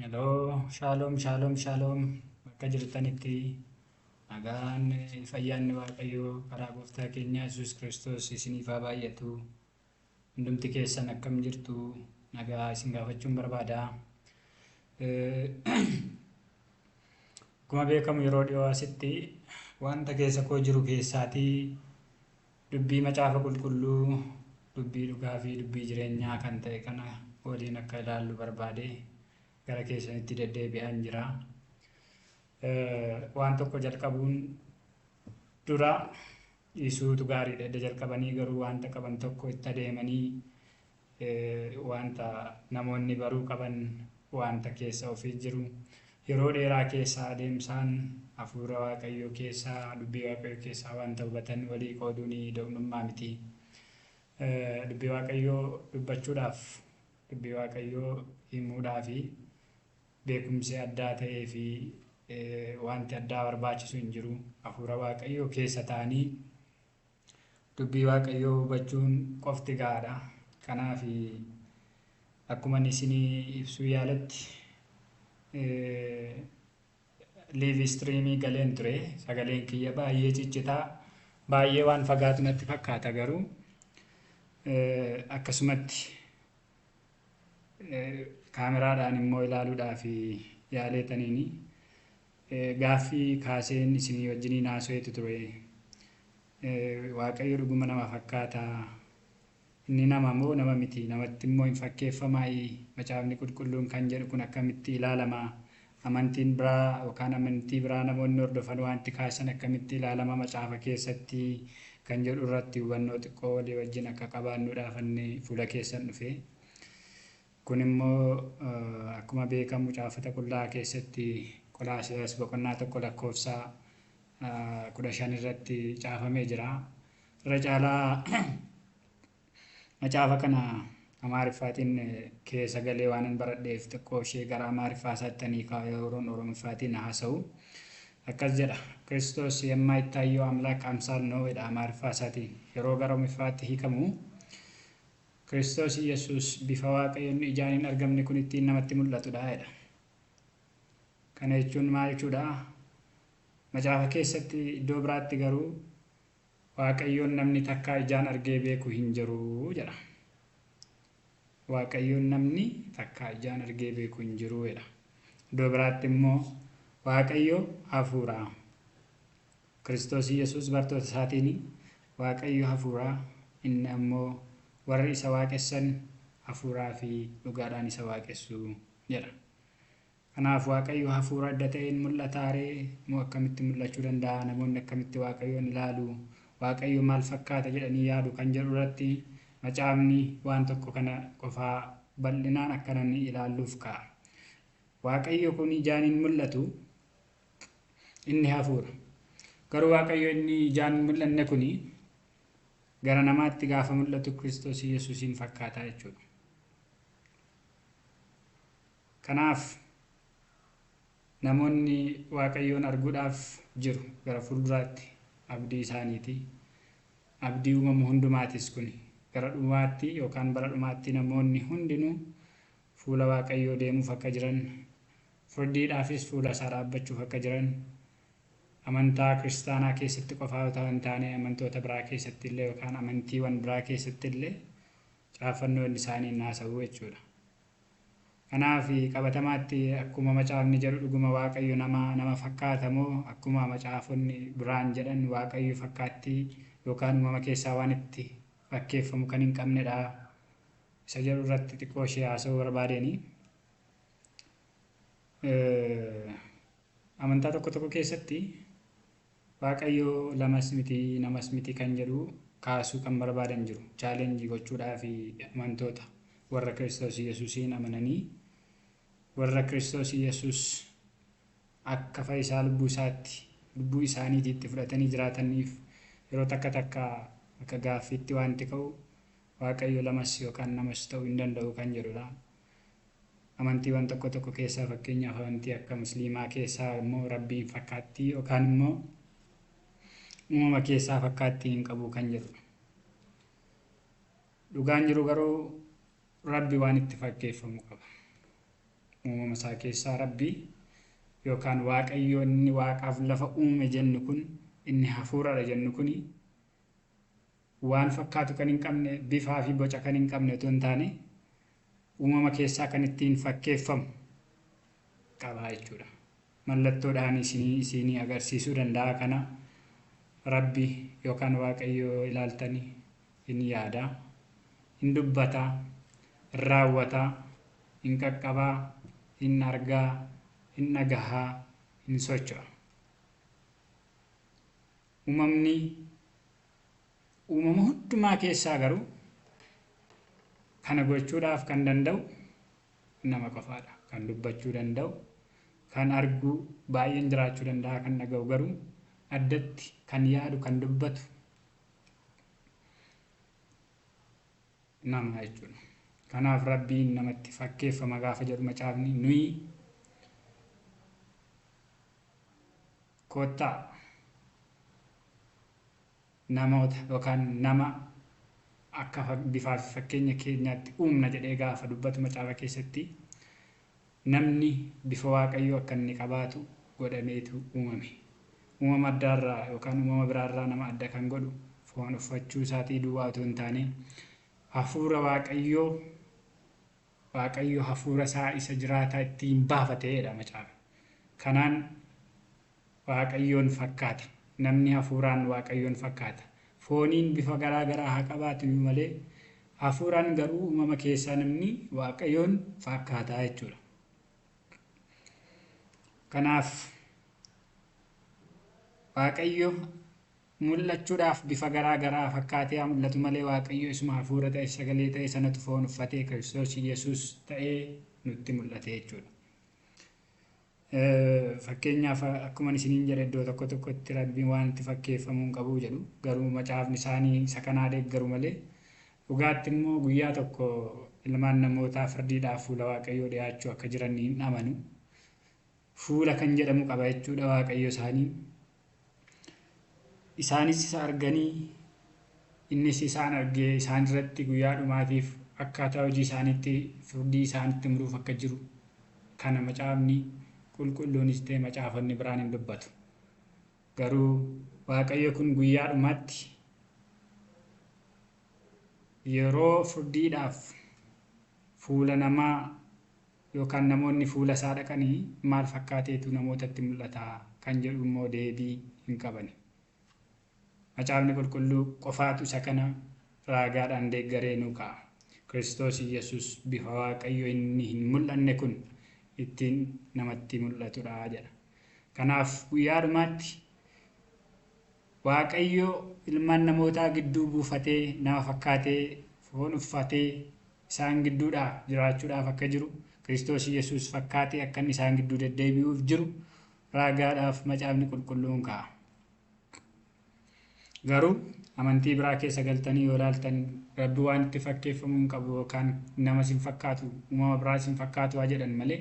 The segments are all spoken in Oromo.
Hello, shalom, shalom, shalom. Bakka jirtanitti nagaan fayyaanni Waaqayyoo karaa gooftaa keenya Yesuus Kiristoos isiniif haa baay'atu. Hundumti keessan akkam jirtu nagaa isin gaafachuun barbaada. Akkuma beekamu yeroo dhiyoo asitti wanta keessa koo jiru keessaatii dubbii macaafa qulqulluu, dubbii dhugaa fi dubbii jireenyaa kan ta'e kana waliin akka ilaallu barbaade gara keessanitti deddeebi'aan jira. Waan tokko jalqabuun dura dhiisuutu gaariidha. Edda jalqabanii garuu wanta qaban tokko itti adeemanii wanta namoonni baruu qaban wanta keessa ofii jiru yeroo dheeraa keessa adeemsaan hafuura Waaqayyoo keessaa dubbii Waaqayyoo keessaa wanta hubatan walii qooduun doqnummaa miti. Dubbii Waaqayyoo dubbachuudhaaf dubbii Waaqayyoo himuudhaa fi beekumsi addaa ta'ee fi wanti addaa barbaachisu hin jiru. Hafuura Waaqayyoo keessa ta'anii dubbii Waaqayyoo hubachuun qofti gahaadha. Kanaaf akkuma isinii ibsuu yaalatti liiv istiriimii galeen ture. Sagaleen kiyya baay'ee ciccitaa, baay'ee waan fagaatu natti fakkaata garuu akkasumatti kaameraadhaan immoo ilaaluudhaaf yaaleetaniini gaaffii kaaseen isinii wajjiniin haasa'eetu ture. Waaqayyo dhuguma nama fakkaata. Inni nama moo nama miti? Namatti immoo hin fakkeeffamaa? Macaafni qulqulluun kan jedhu kun akkamitti ilaalama? Amantiin biraa yookaan amantii biraa namoonni hordofan wanti kaasan akkamitti ilaalama macaafa keessatti kan jedhu irratti hubannoo xiqqoo walii wajjin akka qabaannuudhaaf fuula keessan dhufe. Kun immoo akkuma beekamu caafata qullaa keessatti Qolaasiyaas boqonnaa 1 lakkoofsa 15 irratti caafamee jira. Irra caalaa macaafa kana Amaariffaatiin keessa galee waanan baradheef xiqqoo ishee gara Amaariffaa isaatti kaa'uun Oromoffaatiin haasa'u. Akkas jedha, Kiristoos የማይታየው አምላክ አምሳል ነው jedha Amaariffaa isaatiin. Yeroo gara Oromoffaatti hiikamu Kiristoos Yesuus bifa Waaqayyoon ijaan hin argamne kun ittiin namatti mul'atudha jedha. Kana jechuun maal jechuudha? Macaafa keessatti iddoo biraatti garuu Waaqayyoon namni takka ijaan argee beeku hin jiru jedha. Waaqayyoon namni takka ijaan argee beeku hin jiru jedha. Iddoo biraatti immoo Waaqayyo hafuura. Kiristoos Yesuus bartoota isaatiin Waaqayyo hafuura, inni ammoo warri isa waaqessan hafuuraa fi dhugaadhaan isa waaqessu jedha. Kanaaf Waaqayyo hafuura adda ta'een mul'ataaree moo akkamitti mul'achuu danda'a? Namoonni akkamitti Waaqayyoon ilaalu? Waaqayyo maal fakkaata jedhanii yaadu kan jedhu irratti macaafni waan tokko kana qofaa bal'inaan akkanan ilaalluuf ka'a. Waaqayyo kun ijaan hin mul'atu, inni hafuura. Garuu Waaqayyo inni ijaan hin mul'anne kuni gara namaatti gaafa mul'atu Kiristoos Yesuusiin fakkaata jechuudha. Kanaaf namoonni Waaqayyoon arguudhaaf jiru gara fuulduraatti abdii isaaniiti. Abdii uumamu hundumaatis kuni gara dhumaatti yookaan bara dhumaatti namoonni hundinuu fuula Waaqayyoo deemuuf akka jiran, firdiidhaafis fuula isaa dhaabbachuuf akka jiran, amantaa kiristaanaa keessatti qofaa otoo hin taane amantoota biraa keessatti illee yookaan amantiiwwan biraa keessatti illee caaffannoon isaanii haasa'u jechuudha. Kanaaf qabatamaatti akkuma macaafni jedhu dhuguma Waaqayyo nama fakkaata moo akkuma macaafonni biraan jedhan Waaqayyo fakkaattii yookaan uumama keessaa waan itti fakkeeffamu kan hin qabnedha. Isa jedhu irratti xiqqoo ishee haasa'uu barbaadeni. Amantaa tokko tokko keessatti Waaqayyo lamas miti namas miti kan jedhu kaasuu kan barbaadan jiru. Chaalenjii gochuudhaaf amantoota warra Kiristoos Yesuusiin amananii warra Kiristoos Yesuus akka fayyisaa lubbuu isaaniitti fudhatanii jiraataniif yeroo takka akka gaaffiitti wanti ka'u Waaqayyo lamas yookaan namas ta'uu hin danda'u kan jedhudha. Amantiiwwan tokko tokko keessaa fakkeenyaaf amantii akka Musliimaa keessaa immoo Rabbiin fakkaattii yookaan immoo uumama keessaa fakkaattii hin qabu kan jedhudha. Dhugaan jiru garuu Rabbi waan itti fakkeeffamu qaba. uumama isaa keessaa Rabbii yookaan Waaqayyo inni waaqaaf lafa uume jennu kun inni hafuuradha jennu kun waan fakkaatu kan hin qabne bifaa fi boca kan hin qabne otoo hin taane uumama keessaa kan ittiin fakkeeffamu qaba jechuudha. Mallattoodhaan isinii agarsiisuu danda'a kana Rabbi yookaan Waaqayyo ilaaltanii hin yaadaa, hin dubbataa, hin raawwataa, hin qaqqabaa, hin argaa, hin dhagahaa, hin socho'a. Uumamni uumama hundumaa keessaa garuu kana gochuudhaaf kan danda'u nama qofaadha. Kan dubbachuu danda'u, kan argu baay'een jiraachuu danda'a, kan dhaga'u garuu addatti kan yaadu, kan dubbatu nama jechuudha. Kanaaf Rabbiin namatti fakkeeffama gaafa jedhu macaafni nuyi kottaa namoota yookaan nama akka bifaa fi fakkeenya keenyaatti uumna jedhee gaafa dubbatu macaafa keessatti namni bifa Waaqayyoo akka inni qabaatu godhameetu uumame. Uumama addaarraa yookaan uumama biraarraa nama adda kan godhu foon uffachuu isaatii duwwaa otoo hin taane hafuura Waaqayyoo hafuura isaa isa jiraataa ittiin baafateedha macaafa. Kanaan Waaqayyoon fakkaata. Namni hafuuraan Waaqayyoon fakkaata. Fooniin bifa garaa garaa haa qabaatu malee hafuuraan garuu uumama keessaa namni Waaqayyoon fakkaata jechuudha. Kanaaf Waaqayyo mul'achuudhaaf bifa garaa garaa fakkaatee mul'atu malee Waaqayyo isuma hafuura ta'e sagalee ta'e sanatu foon uffatee Kiristoos Yesuus ta'ee nutti mul'ate jechuudha. Fakkeenyaaf akkuma isiniin jedhe iddoo tokko tokkotti Rabbiin waan itti fakkeeffamuu hin qabu jedhu garuu macaafni isaanii isa kanaa deeggaru malee dhugaatti immoo guyyaa tokko ilmaan namootaa firdiidhaaf fuula Waaqayyoo dhiyaachuu akka jiran hin amanu. Fuula kan jedhamu qaba jechuudha Waaqayyo isaanii. Isaanis isa arganii innis isaan argee isaan irratti guyyaa dhumaatiif akkaataa hojii isaaniitti firdii isaanitti muruuf akka jiru kana macaafni qulqulluunis ta'e macaafonni biraan hin dubbatu. Garuu Waaqayyo kun guyyaa dhumaatti yeroo firdiidhaaf fuula namaa yookaan namoonni fuula isaa dhaqanii maal fakkaateetu namootatti mul'ata kan jedhu immoo deebii hin qabani. Macaafni qulqulluu qofaatu isa kana raagaadhaan deeggaree nu kaa'a. Kiristoos Yesuus bifa Waaqayyo inni hin mul'anne kun ittiin namatti mul'atudha jedha. Kanaaf guyyaa dhumaatti Waaqayyo ilmaan namootaa gidduu buufatee nama fakkaatee foon uffatee isaan gidduudhaa jiraachuudhaaf akka jiru Kiristoos Yesuus fakkaatee akka inni isaan gidduu deddeebi'uuf jiru raagaadhaaf macaafni qulqulluun kaa'a. Garuu amantii biraa keessa galtanii yoo ilaaltan Rabbi waan itti fakkeeffamuu hin qabu yookaan nama sin fakkaatu uumama biraa sin fakkaatu haa jedhan malee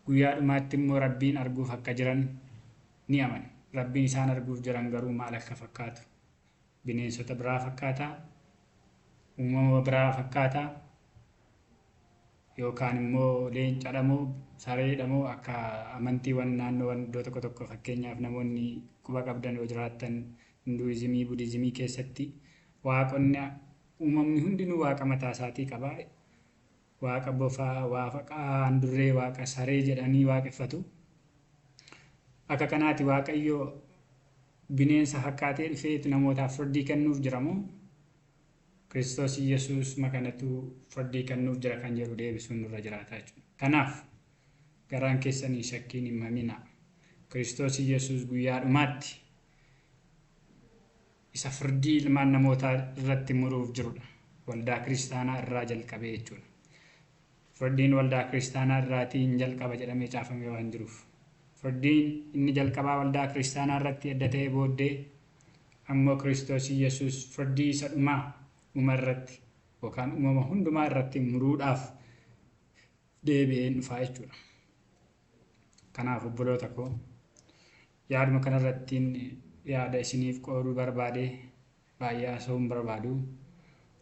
guyyaa dhumaatti immoo Rabbiin arguuf akka jiran ni amanu. Rabbiin isaan arguuf jiran garuu maal akka fakkaatu? Bineensota biraa fakkaataa? Uumama biraa fakkaataa? Yookaan immoo leencadha moo sareedha moo akka amantiiwwan naannoo iddoo tokko tokko fakkeenyaaf namoonni quba qabdan yoo jiraattan Hinduizimii, Budizimii keessatti waaqonni uumamni hundinuu waaqa mataa isaatii qaba. Waaqa bofaa, waaqa handurree, waaqa saree jedhanii waaqeffatu. Akka kanaati Waaqayyo bineensa fakkaatee dhufeetu namootaaf firdii kennuuf jira moo Kiristoos Yesuus makanatu firdii kennuuf jira kan jedhu deebisuun nurra jiraata jechuudha. Kanaaf garaan keessanii shakkiin hin mamina. Kiristoos Yesuus guyyaa dhumaatti isa firdii ilmaan namootaa irratti muruuf jirudha. Waldaa kiristaanaa irraa jalqabee jechuudha. Firdiin waldaa kiristaanaa irraatiin jalqaba jedhamee caafamee waan jiruuf. Firdiin inni jalqabaa waldaa kiristaanaa irratti adda ta'ee booddee ammoo Kiristoos Yesuus firdii isa dhumaa uumama irratti yookaan uumama hundumaa irratti muruudhaaf deebi'ee dhufaa jechuudha. Kanaaf obboloota koo yaaduma kanarrattiin yaada isiniif qooduu barbaade baay'ee haasa'uun barbaadu.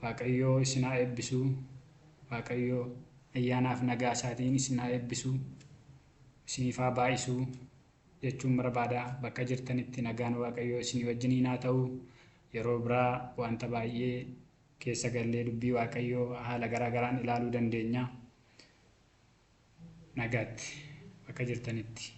Waaqayyoo isin haa eebbisu. Waaqayyoo ayyaanaaf nagaa isaatiin isin haa eebbisu, isiniif haa baay'isu jechuun barbaada. Bakka jirtanitti nagaan Waaqayyoo isinii wajjiniin haa ta'u. Yeroo biraa wanta baay'ee keessa gallee dubbii Waaqayyoo haala garaa garaan ilaaluu dandeenya. Nagaatti bakka jirtanitti.